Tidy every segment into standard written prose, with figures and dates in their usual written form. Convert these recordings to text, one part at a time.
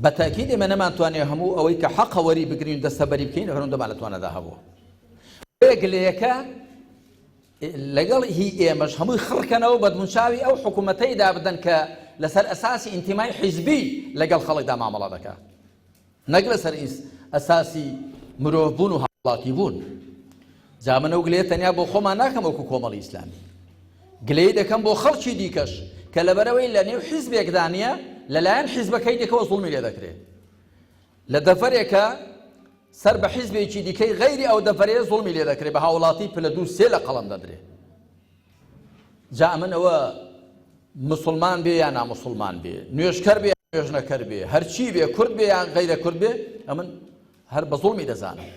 بەتاکید ئێمە نەمانتوانێ هەموو ئەوەی کە حەقە وەری بگرین دەستە بەری بکەین هەروەندەمان لەتوانەدا هەبوو. گلەیەکە لەگەڵ هی ئێمەش هەمووی خڕکەنەوە بەدمونچاوی ئەو حکوومەتەیدا بدەن کە لەسەر ئەساسی ئینتیمای حیزبی لەگەڵ خەڵکدا مامەڵە دەکات، نەک لەسەر ئەساسی مرۆڤبوون و هاوڵاتی بوون. جا من ئەو گلەیە تەنیا بۆ خۆمان ناکەم وەکو کۆمەڵی ئیسلامی، گلەی دەکەم بۆ خەڵکی دیکەش کە لەبەرەوەی لە نێو حیزبێکدانە لەلایەن حیزبەکەی دێکەوە زوڵمی لێ دەکرێت، لە دەفەرێکە سەر بە حیزبێکی دیکەی غەیری ئەو دەفەرەیە زوڵمی لێ دەکرێت، بە هاوڵاتی پلە دوو سێ لە قەڵەم دەدرێت. جا من ئەوە مسلمان بێ یا نامسلمان بێ، نوێژکەر بێ یا نوێژنەکەر بێ، هەرچی بێ، کورد بێ یا غەیرە کورد بێ، ئەمن هەر بە زوڵمی دەزانم.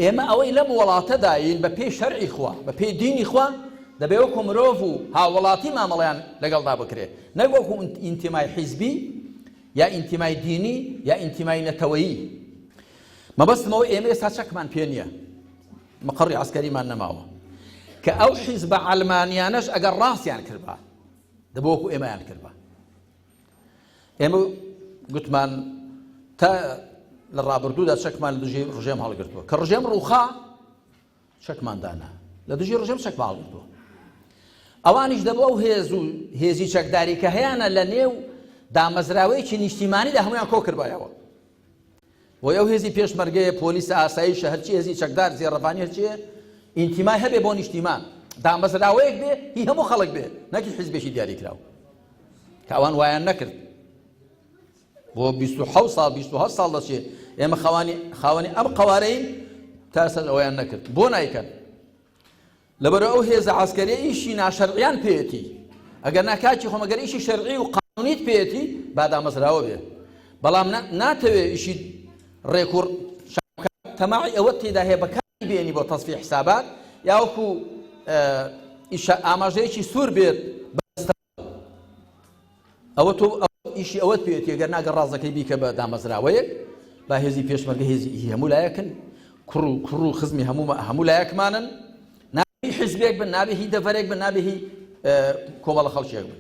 ئێمە ئەوەی لەم وڵاتەداین بە پێی شەرعی خوا، بە پێی دینی خوا دەبێ وەکو مرۆڤ و هاوڵاتی مامەڵەیان لەگەڵدا بکرێت، نەک وەکو ئینتیمای حیزبی یا ئینتیمای دینی یا ئینتیمای نەتەوەیی. مەبەستمەوە ئێمە ئێستا چەکمان پێ نییە، مەقڕی عەسکەریمان نەماوە کە ئەو حیزبە عەلمانیانەش ئەگەر ڕاستیان کردبا دەبێ وەکو ئێمەیان کردبا. ئێمە گوتمان تا لە ڕابردوودا چەکمان لە دژی ڕژێم هەڵگرتووە، کە ڕژێم ڕووخا چەکمان دانا، لە دژی ڕژێم چەکمان هەڵگرتووە. ئەوانیش دەبوو ئەو هێزی چەکداری کە هەیەە لە نێو دامەزراوەیەکی نیشتیمانیدا هەمویان کۆ کردبایەوە. وی ئەو هێزی پێشمەرگەیە، پۆلیسە، ئاساییشە، هەرچی هێزی چەکدار زێڕەفانی هەرچیە ئینتیمای هەبێ بۆ نیشتیمان، دامەزراوەیەک بێ هی هەموو خەڵک بێ، نەکی حیزبێکی دیاری کراوە کە ئەوان وایان نەکرد. بۆ 27 ساڵ 27 ساڵ دەچێت ئێمە خاوەنی ئەم قەوارەین تا ئێستا ئەویان نەکرد. بۆ نایکەن؟ لەبەرەوە ئەو هێزە عەسکەریە ئیشی ناشەرعیان پێیەتی، ئەگەر ناکاتی خۆم ئەگەر ئیشی شەرعی و قانونیت پێیەتی با دامەزراوە بێ، بەڵام ناتەوێ ئیشی ڕێک و تەماعی ئەوە تێدا هەیە بەکاری بێنی بۆ تەصفیح حسابات یا وەکو ئاماژەیەکی سوور بێت ئەوە تۆ ئیشی ئەوەت پێێتی، ئەگەر ناگەر ڕازەکەی بیکە بە دامەزراوەیەک با هێزی پێشمەرگە هێزی هەموو لایەکن، کوڕ و خزمی هەموو لایەکمانن، نابێ حیزبێک بن، نابێ هی دەفەرێک بن، نابێ هی کۆمەڵە خەڵکێک بن.